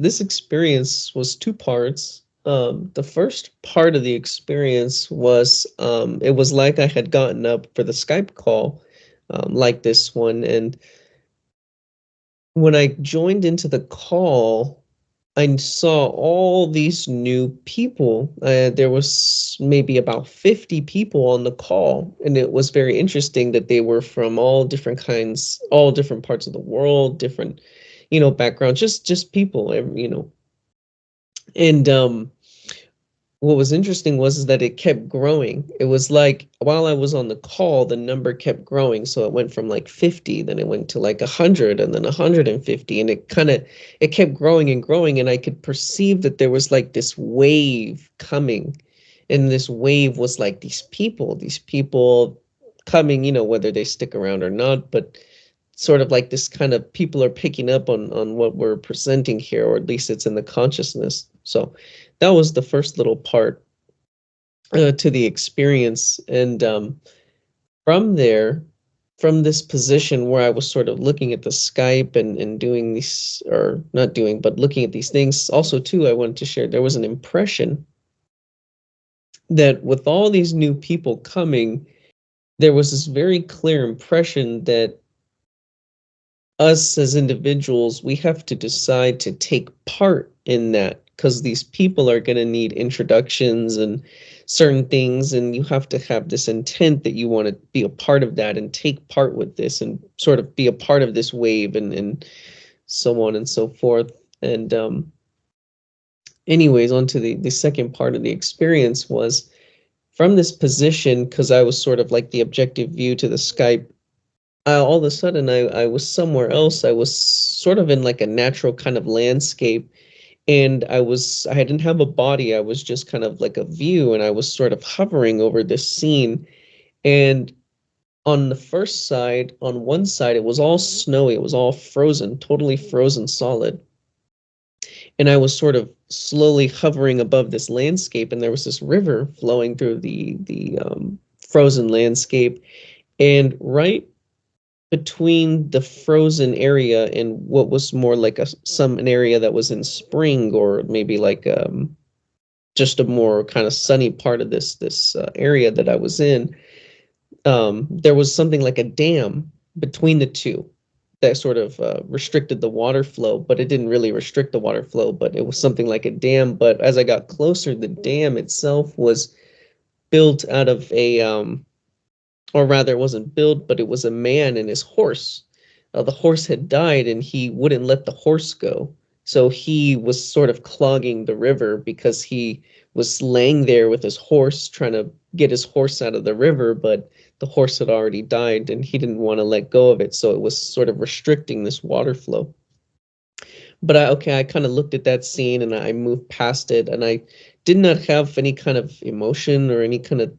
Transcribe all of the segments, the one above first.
this experience was two parts. The first part of the experience was it was like I had gotten up for the Skype call, like this one, and when I joined into the call, I saw all these new people. There was maybe about 50 people on the call, and it was very interesting that they were from all different kinds, all different parts of the world, different, backgrounds, just people, and what was interesting was is that it kept growing. It was like while I was on the call, the number kept growing. So it went from like 50, then it went to like 100, and then 150, and it kept growing and growing, and I could perceive that there was like this wave coming, and this wave was like these people coming, whether they stick around or not, but sort of like this kind of people are picking up on what we're presenting here, or at least it's in the consciousness. So that was the first little part to the experience. And from there, from this position where I was sort of looking at the Skype and doing these, or not doing, but looking at these things, also too, I wanted to share, there was an impression that with all these new people coming, there was this very clear impression that us as individuals, we have to decide to take part in that, because these people are going to need introductions and certain things, and you have to have this intent that you want to be a part of that and take part with this and sort of be a part of this wave, and so on and so forth. And anyways, on to the second part of the experience was from this position, because I was sort of like the objective view to the Skype. All of a sudden I was somewhere else. I was sort of in like a natural kind of landscape, and I didn't have a body. I was just kind of like a view, and I was sort of hovering over this scene. And on the first side, on one side, it was all snowy. It was all frozen, totally frozen solid. And I was sort of slowly hovering above this landscape, and there was this river flowing through the frozen landscape. And right between the frozen area and what was more like an area that was in spring, or maybe like just a more kind of sunny part of this area that I was in, there was something like a dam between the two that sort of restricted the water flow, but it didn't really restrict the water flow, but it was something like a dam. But as I got closer, the dam itself was built out of or rather it wasn't built, but it was a man and his horse. The horse had died, and he wouldn't let the horse go. So he was sort of clogging the river because he was laying there with his horse, trying to get his horse out of the river, but the horse had already died and he didn't want to let go of it. So it was sort of restricting this water flow. But I kind of looked at that scene and I moved past it, and I did not have any kind of emotion or any kind of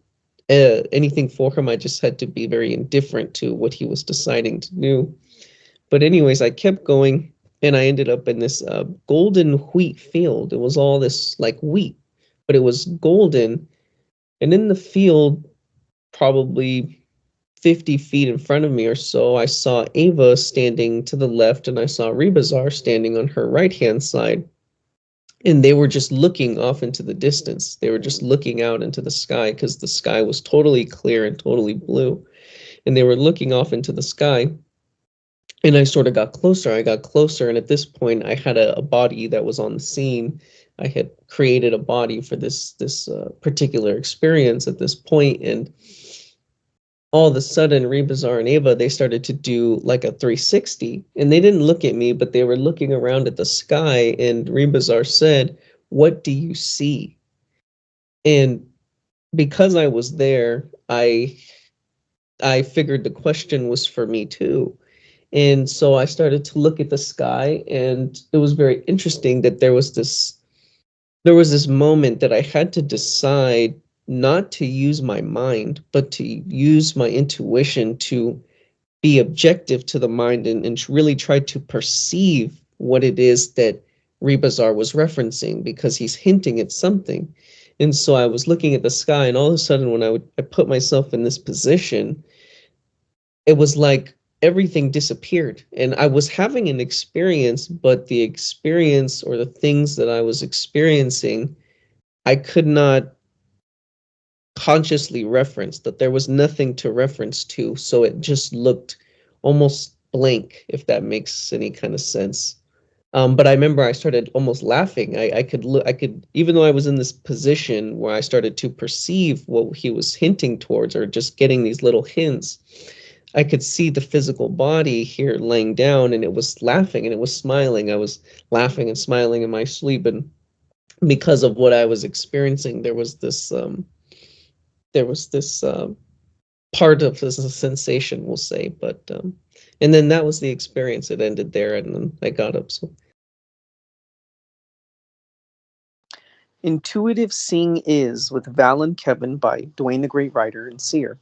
anything for him. I just had to be very indifferent to what he was deciding to do. But anyways, I kept going, and I ended up in this golden wheat field. It was all this like wheat, but it was golden. And in the field, probably 50 feet in front of me or so, I saw Ava standing to the left, and I saw Rebazar standing on her right-hand side. And they were just looking off into the distance. They were just looking out into the sky, because the sky was totally clear and totally blue. And they were looking off into the sky. And I sort of got closer. I got closer. And at this point, I had a body that was on the scene. I had created a body for this particular experience at this point. And all of a sudden, Rebazar and Ava, they started to do like a 360, and they didn't look at me, but they were looking around at the sky, and Rebazar said, "What do you see?" And because I was there, I figured the question was for me too. And so I started to look at the sky, and it was very interesting that there was this moment that I had to decide not to use my mind, but to use my intuition to be objective to the mind, and really try to perceive what it is that Rebazar was referencing, because he's hinting at something. And so I was looking at the sky, and all of a sudden when I put myself in this position, it was like everything disappeared. And I was having an experience, but the experience or the things that I was experiencing, I could not consciously reference, that there was nothing to reference to. So it just looked almost blank, if that makes any kind of sense. But I remember I started almost laughing. I could look, I could, even though I was in this position where I started to perceive what he was hinting towards, or just getting these little hints, I could see the physical body here laying down, and it was laughing and it was smiling. I was laughing and smiling in my sleep, and because of what I was experiencing, there was this part of this sensation, we'll say. But and then that was the experience. It ended there, and then I got up. So Intuitive Seeing Is with Val and Kevin by Dwayne the Great Writer and Seer.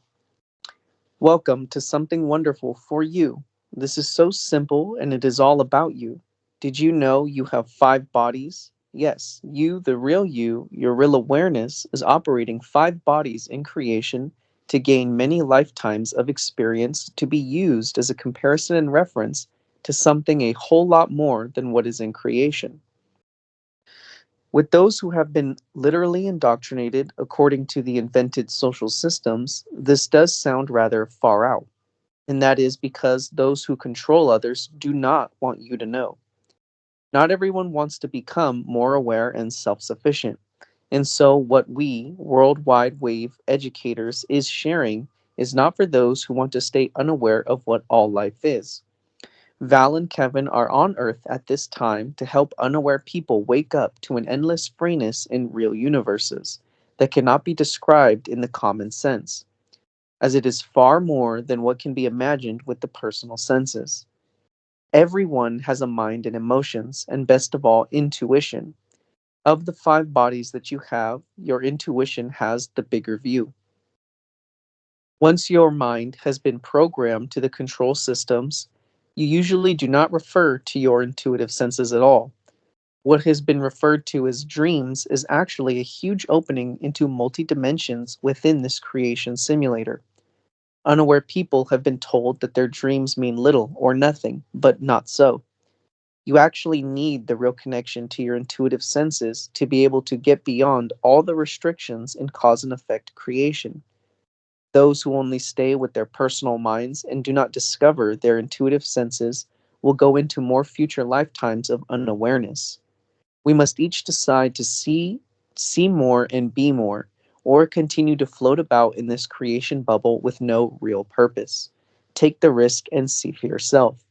Welcome to something wonderful for you. This is so simple and it is all about you. Did you know you have 5 bodies? Yes, you, the real you, your real awareness, is operating 5 bodies in creation to gain many lifetimes of experience to be used as a comparison and reference to something a whole lot more than what is in creation. With those who have been literally indoctrinated according to the invented social systems, this does sound rather far out. And that is because those who control others do not want you to know. Not everyone wants to become more aware and self sufficient. And so, what we, worldwide wave educators, is sharing is not for those who want to stay unaware of what all life is. Val and Kevin are on Earth at this time to help unaware people wake up to an endless freeness in real universes that cannot be described in the common sense, as it is far more than what can be imagined with the personal senses. Everyone has a mind and emotions, and best of all, intuition. Of the 5 bodies that you have, your intuition has the bigger view. Once your mind has been programmed to the control systems, you usually do not refer to your intuitive senses at all. What has been referred to as dreams is actually a huge opening into multi dimensions within this creation simulator. Unaware people have been told that their dreams mean little or nothing, but not so. You actually need the real connection to your intuitive senses to be able to get beyond all the restrictions in cause and effect creation. Those who only stay with their personal minds and do not discover their intuitive senses will go into more future lifetimes of unawareness. We must each decide to see more and be more, or continue to float about in this creation bubble with no real purpose. Take the risk and see for yourself.